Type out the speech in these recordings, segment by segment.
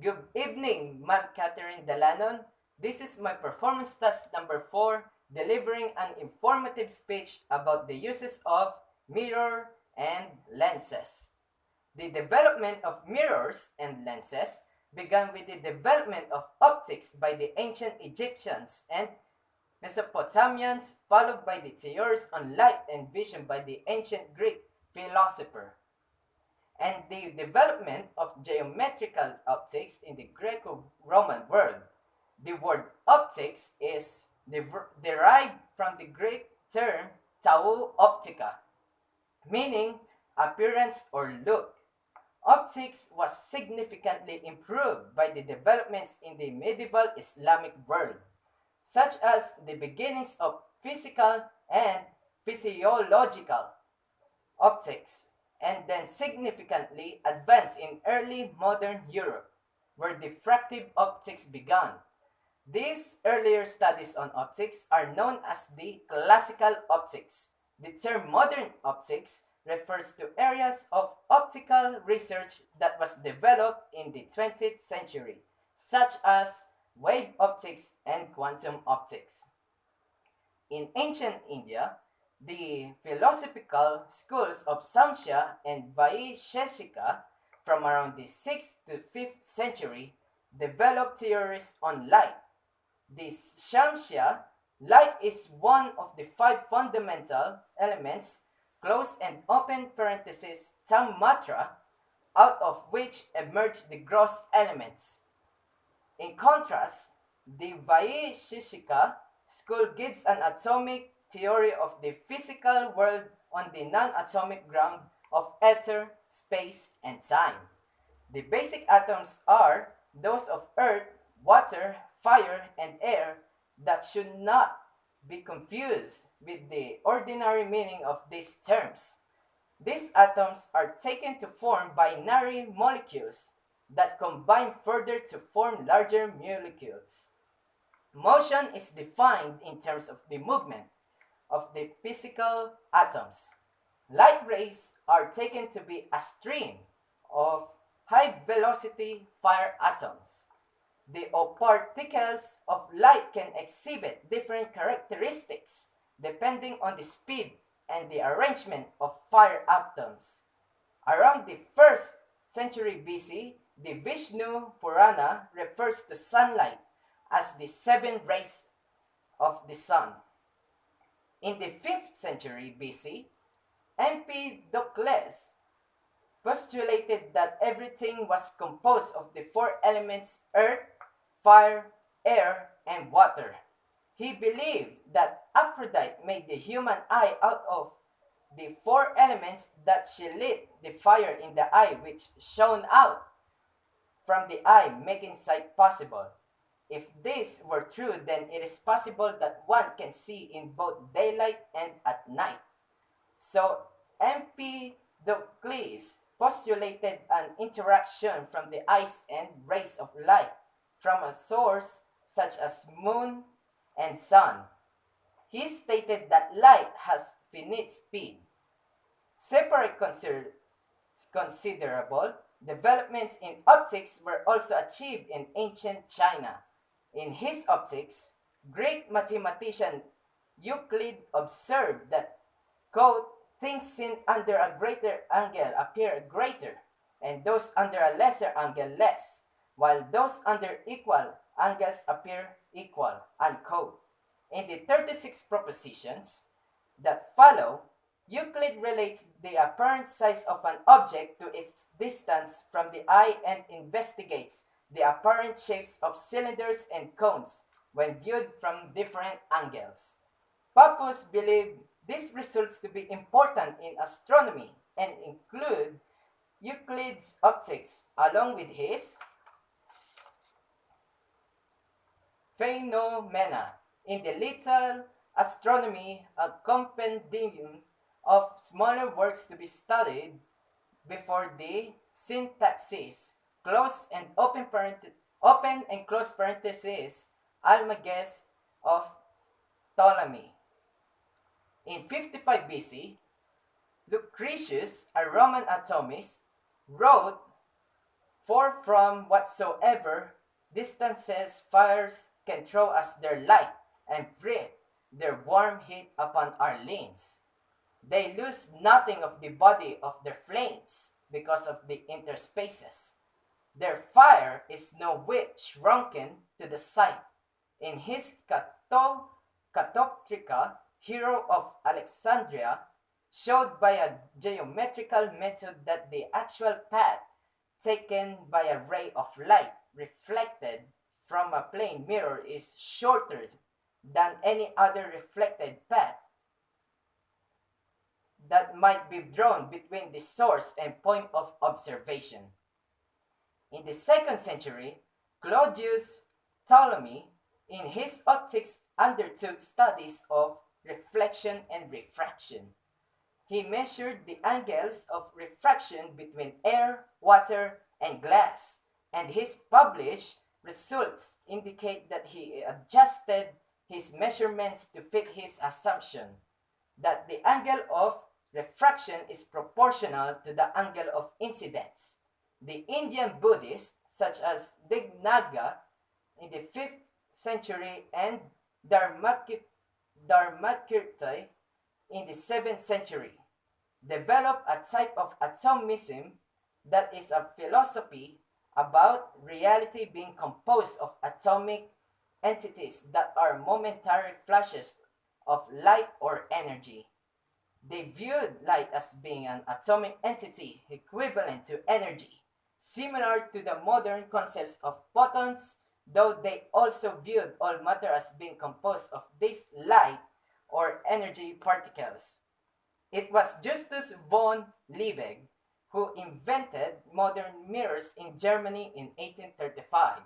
Good evening, Ma'am Catherine Dalanon. This is my performance task number 4, delivering an informative speech about the uses of mirror and lenses. The development of mirrors and lenses began with the development of optics by the ancient Egyptians and Mesopotamians, followed by the theories on light and vision by the ancient Greek philosopher, and the development of geometrical optics in the Greco-Roman world. The word optics is derived from the Greek term tau optica, meaning appearance or look. Optics was significantly improved by the developments in the medieval Islamic world, such as the beginnings of physical and physiological optics, and then significantly advanced in early modern Europe, where diffractive optics began. These earlier studies on optics are known as the classical optics. The term modern optics refers to areas of optical research that was developed in the 20th century, such as wave optics and quantum optics. In ancient India, the philosophical schools of Samkhya and Vaisheshika from around the 6th to 5th century developed theories on light. The Samkhya, light is one of the five fundamental elements, close and open parenthesis, tammatra, out of which emerge the gross elements. In contrast, the Vaisheshika school gives an atomic theory of the physical world on the non-atomic ground of ether, space, and time. The basic atoms are those of earth, water, fire, and air that should not be confused with the ordinary meaning of these terms. These atoms are taken to form binary molecules that combine further to form larger molecules. Motion is defined in terms of the movement of the physical atoms. Light rays are taken to be a stream of high velocity fire atoms. The particles of light can exhibit different characteristics depending on the speed and the arrangement of fire atoms. Around the 1st century BC, the Vishnu Purana refers to sunlight as the seven rays of the sun. In the 5th century BC, Empedocles postulated that everything was composed of the four elements earth, fire, air, and water. He believed that Aphrodite made the human eye out of the four elements, that she lit the fire in the eye which shone out from the eye, making sight possible. If this were true, then it is possible that one can see in both daylight and at night. So Empedocles postulated an interaction from the eyes and rays of light from a source such as moon and sun. He stated that light has finite speed. Separate considerable developments in optics were also achieved in ancient China. In his optics, great mathematician Euclid observed that, quote, things seen under a greater angle appear greater, and those under a lesser angle less, while those under equal angles appear equal, unquote. In the 36 propositions that follow, Euclid relates the apparent size of an object to its distance from the eye and investigates the apparent shapes of cylinders and cones when viewed from different angles. Pappus believed these results to be important in astronomy and include Euclid's optics along with his phenomena. In the Little Astronomy, a compendium of smaller works to be studied before the syntaxis, close and open and close parentheses, Almagest of Ptolemy. In 55 BC, Lucretius, a Roman atomist, wrote For from whatsoever distances fires can throw us their light and breathe their warm heat upon our limbs. They lose nothing of the body of their flames because of the interspaces. Their fire is no whit shrunken to the sight. In his Catoptrica, hero of Alexandria showed by a geometrical method that the actual path taken by a ray of light reflected from a plane mirror is shorter than any other reflected path that might be drawn between the source and point of observation. In the 2nd century, Claudius Ptolemy, in his optics, undertook studies of reflection and refraction. He measured the angles of refraction between air, water, and glass, and his published results indicate that he adjusted his measurements to fit his assumption that the angle of refraction is proportional to the angle of incidence. The Indian Buddhists, such as Dignaga in the 5th century and Dharmakirti in the 7th century, developed a type of atomism that is a philosophy about reality being composed of atomic entities that are momentary flashes of light or energy. They viewed light as being an atomic entity equivalent to energy, similar to the modern concepts of photons, though they also viewed all matter as being composed of these light or energy particles. It was Justus von Liebig who invented modern mirrors in Germany in 1835.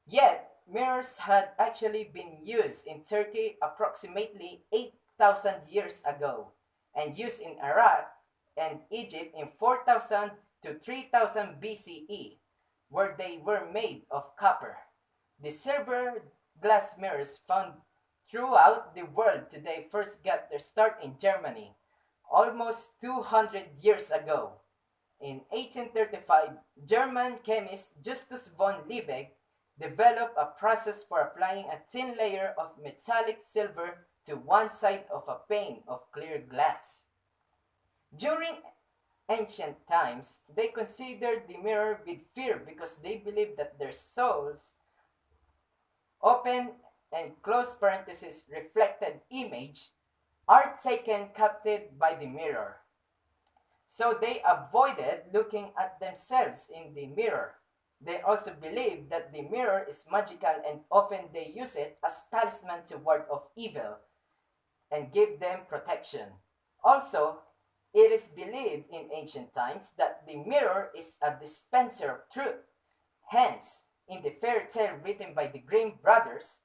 Yet, mirrors had actually been used in Turkey approximately 8,000 years ago and used in Iraq and Egypt in 4000 to 3000 BCE, where they were made of copper. The silver glass mirrors found throughout the world today first got their start in Germany, almost 200 years ago. In 1835, German chemist Justus von Liebig developed a process for applying a thin layer of metallic silver to one side of a pane of clear glass. During ancient times, they considered the mirror with fear because they believed that their souls, open and close parenthesis, reflected image, are taken captive by the mirror. So they avoided looking at themselves in the mirror. They also believe that the mirror is magical and often they use it as talisman to ward off evil and give them protection. Also, it is believed in ancient times that the mirror is a dispenser of truth. Hence, in the fairy tale written by the Grimm brothers,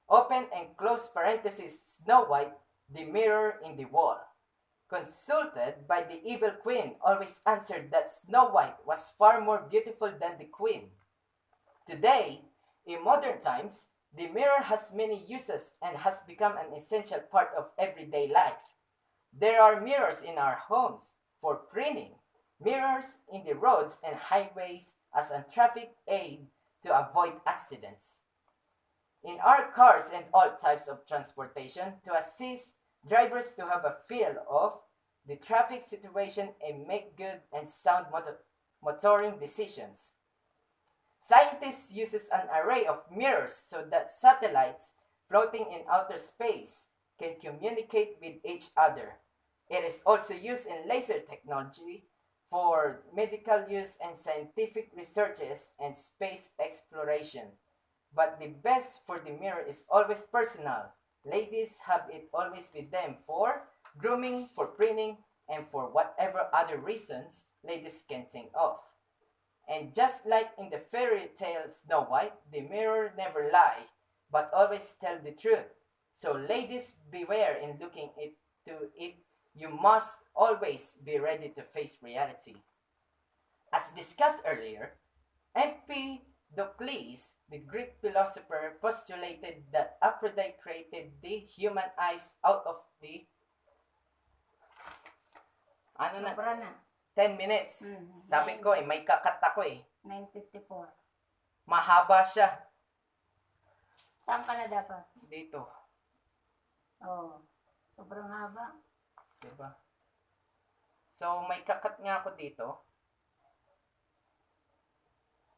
open and close parenthesis, Snow White, the mirror in the wall. Consulted by the evil queen, always answered that Snow White was far more beautiful than the queen. Today, in modern times, the mirror has many uses and has become an essential part of everyday life. There are mirrors in our homes for printing, mirrors in the roads and highways as a traffic aid to avoid accidents. In our cars and all types of transportation to assist drivers to have a feel of the traffic situation and make good and sound motoring decisions. Scientists uses an array of mirrors so that satellites floating in outer space can communicate with each other. It is also used in laser technology for medical use and scientific researches and space exploration. But the best for the mirror is always personal. Ladies have it always with them for grooming, for printing, and for whatever other reasons ladies can think of. And just like in the fairy tale Snow White, the mirror never lie, but always tell the truth. So ladies, beware in looking to it. You must always be ready to face reality. As discussed earlier, Empedocles, the Greek philosopher, postulated that Aphrodite created the human eyes out of the Sobra na. 10 minutes. Sabi ko may kakat ako 9:54. Mahaba siya. Saan ka na dapat? Dito. Oo. Sobrang haba. Diba? So, may kakat nga ako dito.